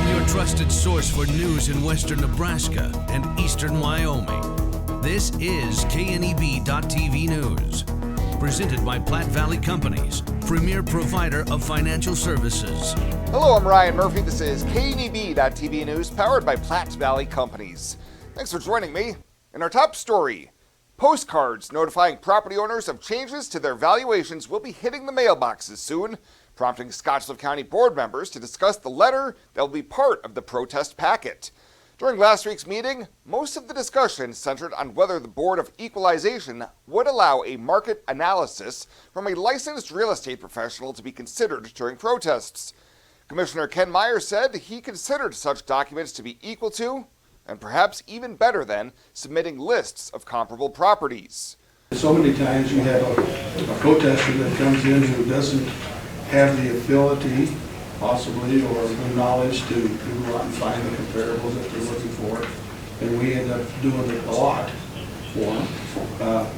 your trusted source for news in western Nebraska and eastern Wyoming. This is KNEB.TV News, presented by Platte Valley Companies, premier provider of financial services. Hello, I'm Ryan Murphy. This is KNEB.TV News, powered by Platte Valley Companies. Thanks for joining me. In our top story, postcards notifying property owners of changes to their valuations will be hitting the mailboxes soon, prompting Scottsbluff County board members to discuss the letter that will be part of the protest packet. During last week's meeting, most of the discussion centered on whether the Board of Equalization would allow a market analysis from a licensed real estate professional to be considered during protests. Commissioner Ken Myers said he considered such documents to be equal to, and perhaps even better than, submitting lists of comparable properties. So many times you have a protester that comes in who doesn't have the ability, possibly, or the knowledge to go out and find the comparables that they're looking for, and we end up doing it a lot for them.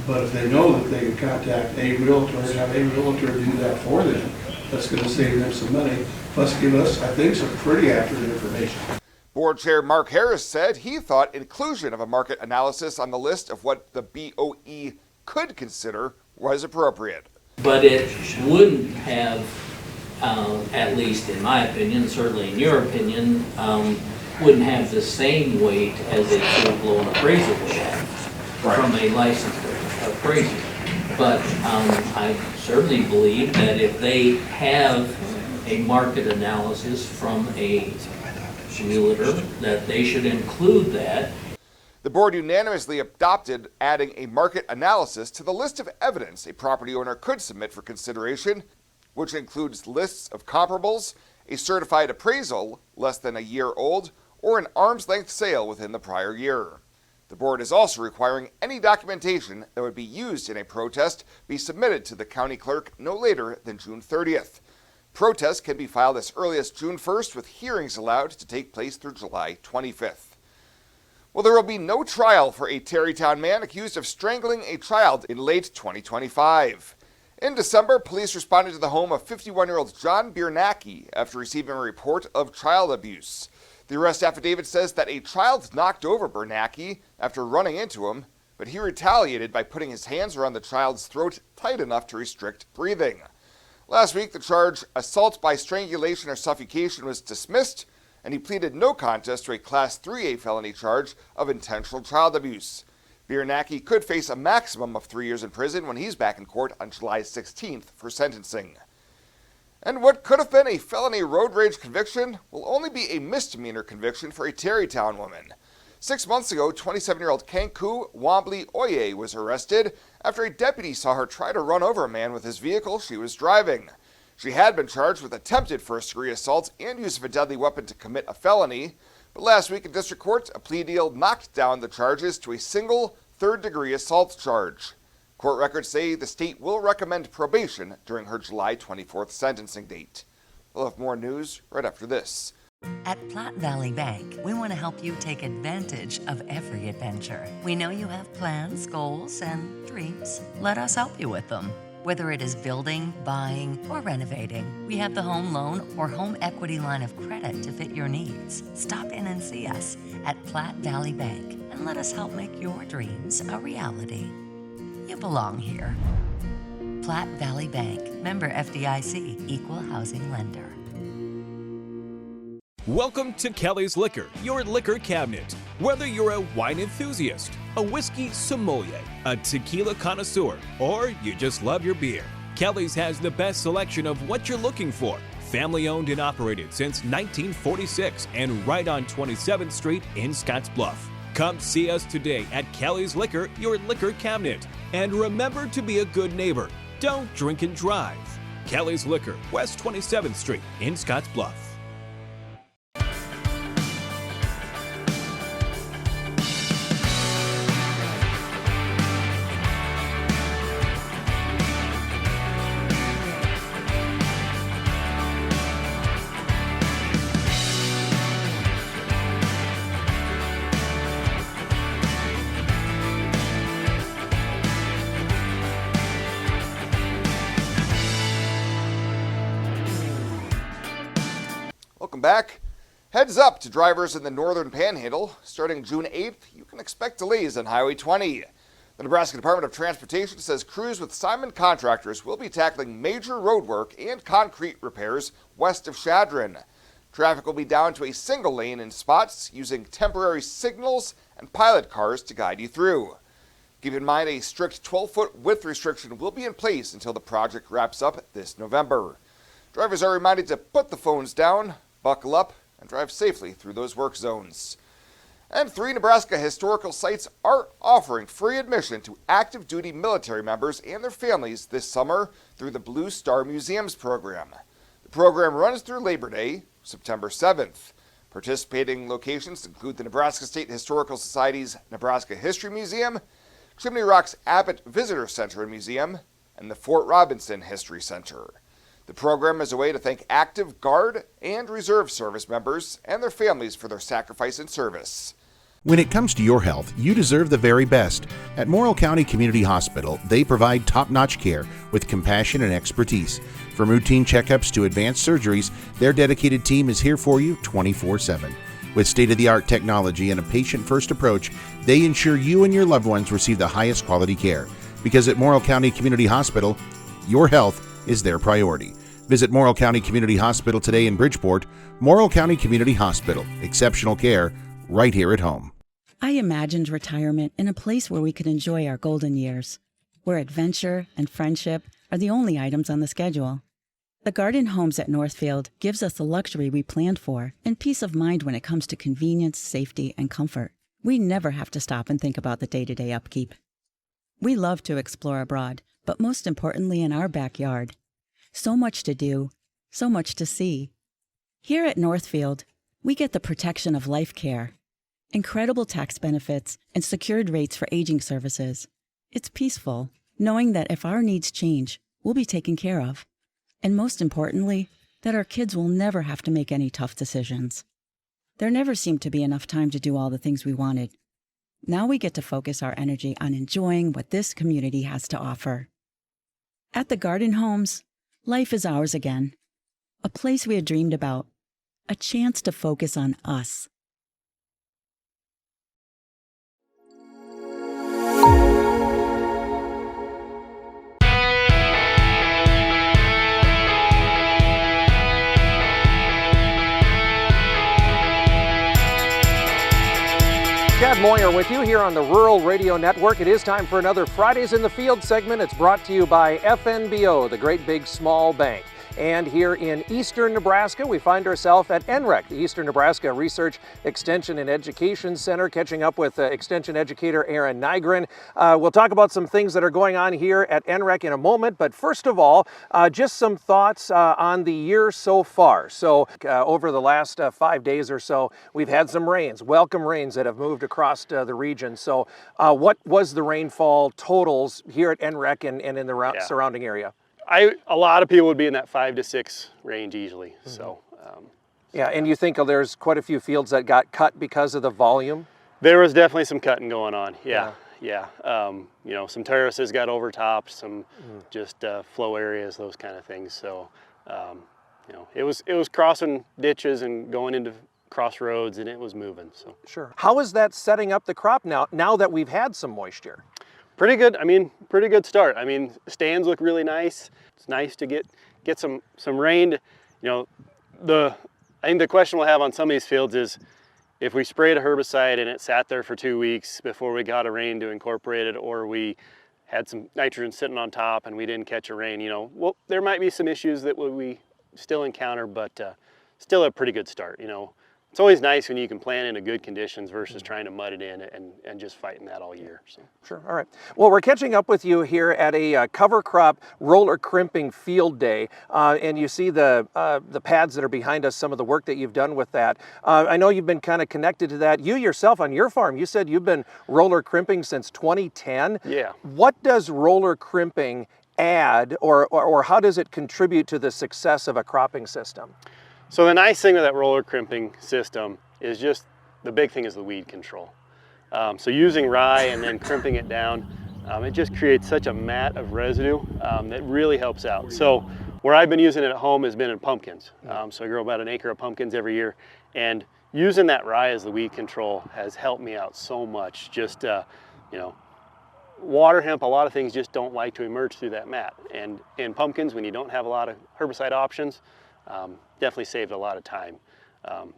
But if they know that they can contact a realtor and have a realtor do that for them, that's going to save them some money, plus give us, I think, some pretty accurate information. Board Chair Mark Harris said he thought inclusion of a market analysis on the list of what the BOE could consider was appropriate. But it wouldn't have, at least in my opinion, certainly in your opinion, wouldn't have the same weight as a full-blown appraisal would have from a licensed appraiser. But I certainly believe that if they have a market analysis from a realtor, that they should include that. The board unanimously adopted adding a market analysis to the list of evidence a property owner could submit for consideration, which includes lists of comparables, a certified appraisal less than a year old, or an arm's-length sale within the prior year. The board is also requiring any documentation that would be used in a protest be submitted to the county clerk no later than June 30th. Protests can be filed as early as June 1st, with hearings allowed to take place through July 25th. Well, there will be no trial for a Terrytown man accused of strangling a child in late 2025. In December, police responded to the home of 51-year-old John Biernacki after receiving a report of child abuse. The arrest affidavit says that a child knocked over Biernacki after running into him, but he retaliated by putting his hands around the child's throat tight enough to restrict breathing. Last week, the charge, assault by strangulation or suffocation, was dismissed, and he pleaded no contest to a Class 3A felony charge of intentional child abuse. Biernacki could face a maximum of 3 years in prison when he's back in court on July 16th for sentencing. And what could have been a felony road rage conviction will only be a misdemeanor conviction for a Terrytown woman. 6 months ago, 27-year-old Kanku Wambly Oye was arrested after a deputy saw her try to run over a man with his vehicle she was driving. She had been charged with attempted first-degree assault and use of a deadly weapon to commit a felony, but last week in district court, a plea deal knocked down the charges to a single third-degree assault charge. Court records say the state will recommend probation during her July 24th sentencing date. We'll have more news right after this. At Platte Valley Bank, we want to help you take advantage of every adventure. We know you have plans, goals, and dreams. Let us help you with them. Whether it is building, buying, or renovating, we have the home loan or home equity line of credit to fit your needs. Stop in and see us at Platte Valley Bank and let us help make your dreams a reality. You belong here. Platte Valley Bank, member FDIC, equal housing lender. Welcome to Kelly's Liquor, your liquor cabinet. Whether you're a wine enthusiast, a whiskey sommelier, a tequila connoisseur, or you just love your beer, Kelly's has the best selection of what you're looking for. Family owned and operated since 1946 and right on 27th Street in Scottsbluff. Come see us today at Kelly's Liquor, your liquor cabinet. And remember to be a good neighbor. Don't drink and drive. Kelly's Liquor, West 27th Street in Scottsbluff. Welcome back. Heads up to drivers in the northern panhandle. Starting June 8th, you can expect delays on Highway 20. The Nebraska Department of Transportation says crews with Simon Contractors will be tackling major road work and concrete repairs west of Chadron. Traffic will be down to a single lane in spots using temporary signals and pilot cars to guide you through. Keep in mind a strict 12-foot width restriction will be in place until the project wraps up this November. Drivers are reminded to put the phones down, buckle up, and drive safely through those work zones. And 3 Nebraska historical sites are offering free admission to active duty military members and their families this summer through the Blue Star Museums program. The program runs through Labor Day, September 7th. Participating locations include the Nebraska State Historical Society's Nebraska History Museum, Chimney Rock's Abbott Visitor Center and Museum, and the Fort Robinson History Center. The program is a way to thank active Guard and Reserve Service members and their families for their sacrifice and service. When it comes to your health, you deserve the very best. At Morrill County Community Hospital, they provide top-notch care with compassion and expertise. From routine checkups to advanced surgeries, their dedicated team is here for you 24/7. With state-of-the-art technology and a patient-first approach, they ensure you and your loved ones receive the highest quality care. Because at Morrill County Community Hospital, your health is their priority. Visit Morrill County Community Hospital today in Bridgeport. Morrill County Community Hospital. Exceptional care right here at home. I imagined retirement in a place where we could enjoy our golden years, where adventure and friendship are the only items on the schedule. The Garden Homes at Northfield gives us the luxury we planned for and peace of mind when it comes to convenience, safety, and comfort. We never have to stop and think about the day-to-day upkeep. We love to explore abroad, but most importantly in our backyard. So much to do, so much to see. Here at Northfield, we get the protection of life care, incredible tax benefits, and secured rates for aging services. It's peaceful, knowing that if our needs change, we'll be taken care of. And most importantly, that our kids will never have to make any tough decisions. There never seemed to be enough time to do all the things we wanted. Now we get to focus our energy on enjoying what this community has to offer. At the Garden Homes, life is ours again. A place we had dreamed about. A chance to focus on us. Chad Moyer with you here on the Rural Radio Network. It is time for another Fridays in the Field segment. It's brought to you by FNBO, the Great Big Small Bank. And here in eastern Nebraska, we find ourselves at NREC, the Eastern Nebraska Research, Extension, and Education Center, catching up with Extension Educator Aaron Nygren. We'll talk about some things that are going on here at NREC in a moment, but first of all, just some thoughts on the year so far. So over the last 5 days or so, we've had some rains, welcome rains that have moved across the region. So what was the rainfall totals here at NREC and in the surrounding area? A lot of people would be in that 5 to 6 range easily. Mm-hmm. So, yeah, and you think there's quite a few fields that got cut because of the volume? There was definitely some cutting going on. Yeah. Some terraces got overtopped, some just flow areas, those kind of things. So, it was crossing ditches and going into crossroads, and it was moving. So sure. How is that setting up the crop now that we've had some moisture? Pretty good. Pretty good start. Stands look really nice. It's nice to get some rain. I think the question we'll have on some of these fields is if we sprayed a herbicide and it sat there for 2 weeks before we got a rain to incorporate it, or we had some nitrogen sitting on top and we didn't catch a rain, there might be some issues that we still encounter, but still a pretty good start. It's always nice when you can plant into good conditions versus trying to mud it in and just fighting that all year. So. Sure, all right. Well, we're catching up with you here at a cover crop roller crimping field day, and you see the pads that are behind us, some of the work that you've done with that. I know you've been kind of connected to that. You yourself on your farm, you said you've been roller crimping since 2010. Yeah. What does roller crimping add, or how does it contribute to the success of a cropping system? So the nice thing with that roller crimping system is just the big thing is the weed control. So using rye and then crimping it down, it just creates such a mat of residue that really helps out. So Where I've been using it at home has been in pumpkins. So I grow about an acre of pumpkins every year, and using that rye as the weed control has helped me out so much. Just, you know, water hemp, a lot of things just don't like to emerge through that mat. And in pumpkins, when you don't have a lot of herbicide options, definitely saved a lot of time.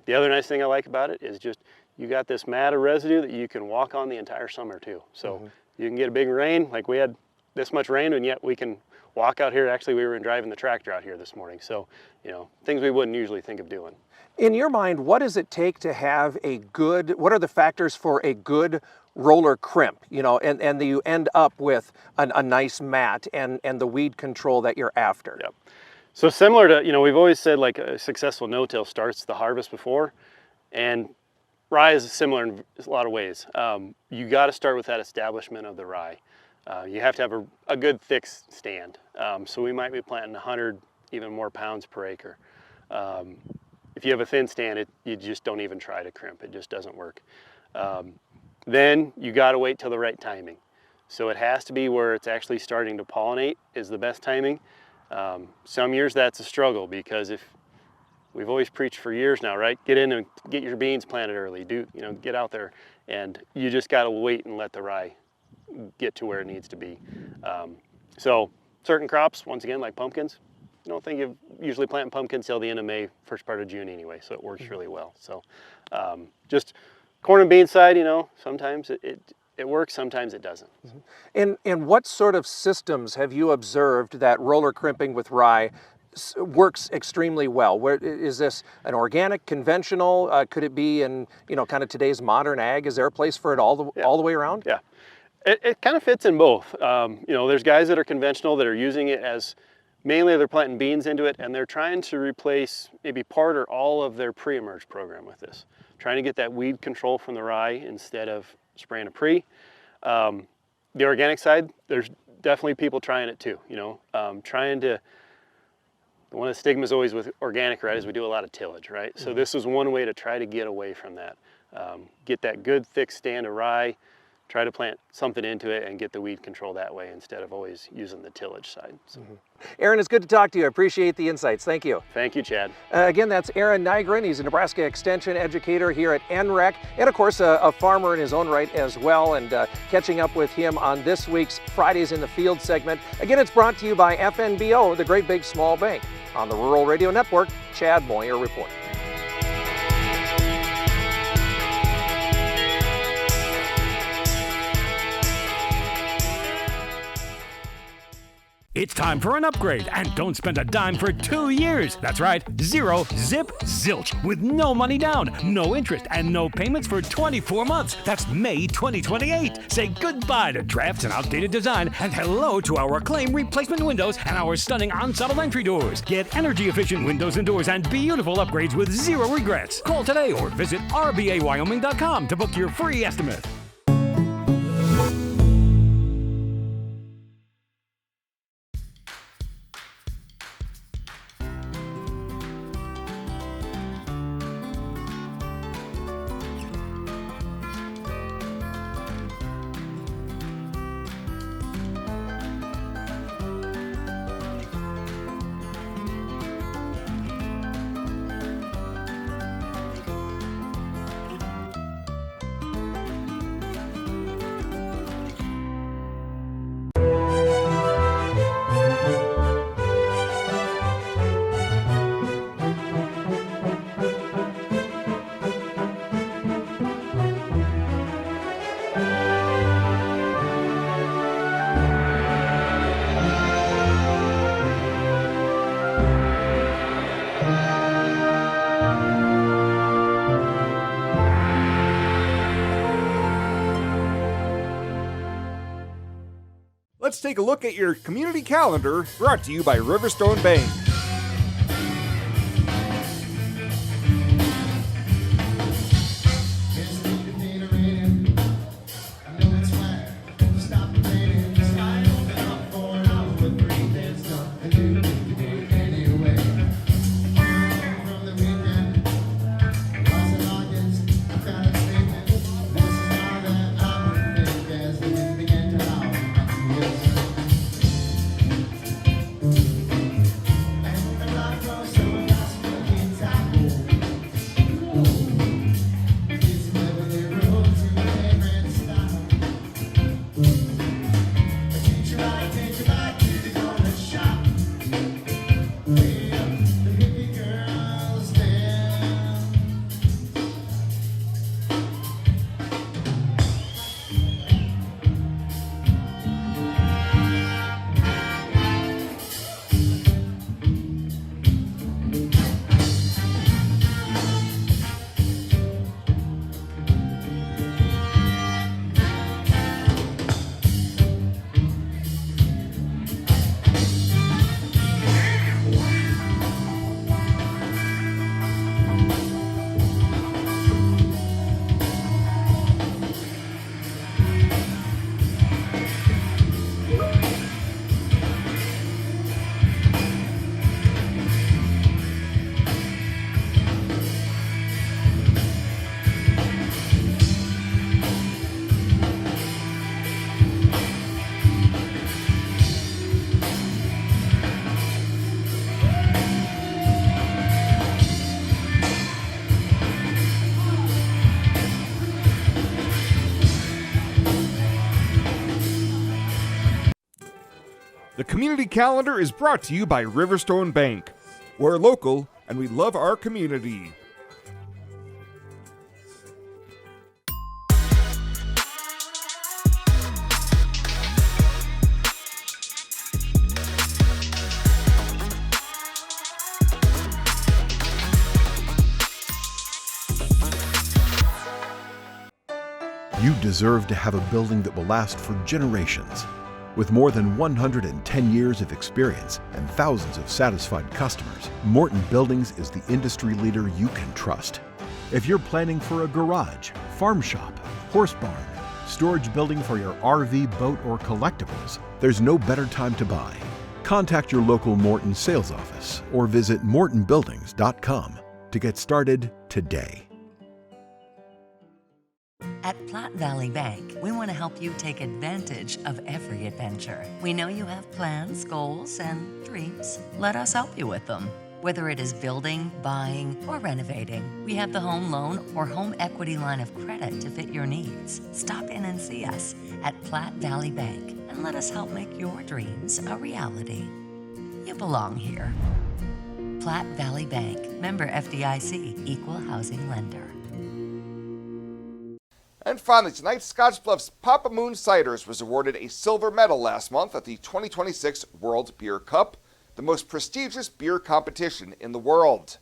The other nice thing I like about it is just you got this mat of residue that you can walk on the entire summer too. So you can get a big rain, like we had this much rain, and yet we can walk out here. Actually, we were driving the tractor out here this morning. So, you know, things we wouldn't usually think of doing. In your mind, what does it take to have a good, what are the factors for a good roller crimp, you know, and you end up with a nice mat and the weed control that you're after? Yep. So similar to, you know, we've always said like a successful no-till starts the harvest before, and rye is similar in a lot of ways. You got to start with that establishment of the rye. You have to have a good thick stand. So we might be planting 100, even more pounds per acre. If you have a thin stand, you just don't even try to crimp. It just doesn't work. Then you got to wait till the right timing. So it has to be where it's actually starting to pollinate is the best timing. Some years that's a struggle, because if we've always preached for years now, right? Get in and get your beans planted early. Get out there, and you just got to wait and let the rye get to where it needs to be. So certain crops, once again, like pumpkins, I don't think you've usually planting pumpkins till the end of May, first part of June anyway, so it works really well. So just corn and bean side, you know, sometimes it works, sometimes it doesn't. And what sort of systems have you observed that roller crimping with rye works extremely well? Where is this an organic, conventional? Could it be in, you know, kind of today's modern ag? Is there a place for it all the way around? Yeah, it kind of fits in both. You know, there's guys that are conventional that are using it as mainly they're planting beans into it, and they're trying to replace maybe part or all of their pre-emerge program with this, trying to get that weed control from the rye instead of spraying a pre. The organic side, there's definitely people trying it too, you know, trying to, one of the stigmas always with organic, right, is we do a lot of tillage, right? So this is one way to try to get away from that. Get that good thick stand of rye, try to plant something into it and get the weed control that way instead of always using the tillage side. So. Aaron, it's good to talk to you. I appreciate the insights. Thank you. Thank you, Chad. Again, that's Aaron Nygren. He's a Nebraska Extension educator here at NREC, and of course a farmer in his own right as well, and catching up with him on this week's Fridays in the Field segment. Again, it's brought to you by FNBO, the Great Big Small Bank. On the Rural Radio Network, Chad Moyer reporting. It's time for an upgrade, and don't spend a dime for 2 years. That's right, 0, zip, zilch, with no money down, no interest, and no payments for 24 months. That's May 2028. Say goodbye to drafts and outdated design, and hello to our acclaimed replacement windows and our stunning ensemble entry doors. Get energy-efficient windows and doors and beautiful upgrades with 0 regrets. Call today or visit rbawyoming.com to book your free estimate. Let's take a look at your community calendar, brought to you by Riverstone Bank. community calendar is brought to you by Riverstone Bank. We're local and we love our community. You deserve to have a building that will last for generations. With more than 110 years of experience and thousands of satisfied customers, Morton Buildings is the industry leader you can trust. If you're planning for a garage, farm shop, horse barn, storage building for your RV, boat, or collectibles, there's no better time to buy. Contact your local Morton sales office or visit mortonbuildings.com to get started today. At Platte Valley Bank, we want to help you take advantage of every adventure. We know you have plans, goals, and dreams. Let us help you with them. Whether it is building, buying, or renovating, we have the home loan or home equity line of credit to fit your needs. Stop in and see us at Platte Valley Bank and let us help make your dreams a reality. You belong here. Platte Valley Bank, member FDIC, equal housing lender. And finally, tonight, Scottsbluff's Papa Moon Ciders was awarded a silver medal last month at the 2026 World Beer Cup, the most prestigious beer competition in the world.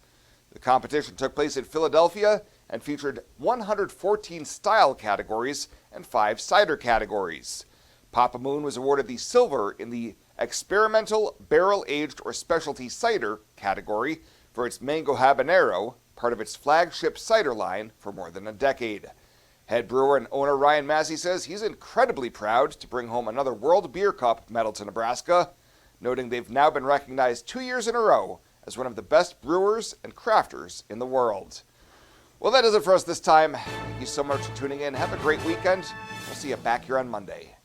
The competition took place in Philadelphia and featured 114 style categories and 5 cider categories. Papa Moon was awarded the silver in the experimental barrel-aged or specialty cider category for its Mango Habanero, part of its flagship cider line for more than a decade. Head brewer and owner Ryan Massey says he's incredibly proud to bring home another World Beer Cup medal to Nebraska, noting they've now been recognized 2 years in a row as one of the best brewers and crafters in the world. Well, that does it for us this time. Thank you so much for tuning in. Have a great weekend. We'll see you back here on Monday.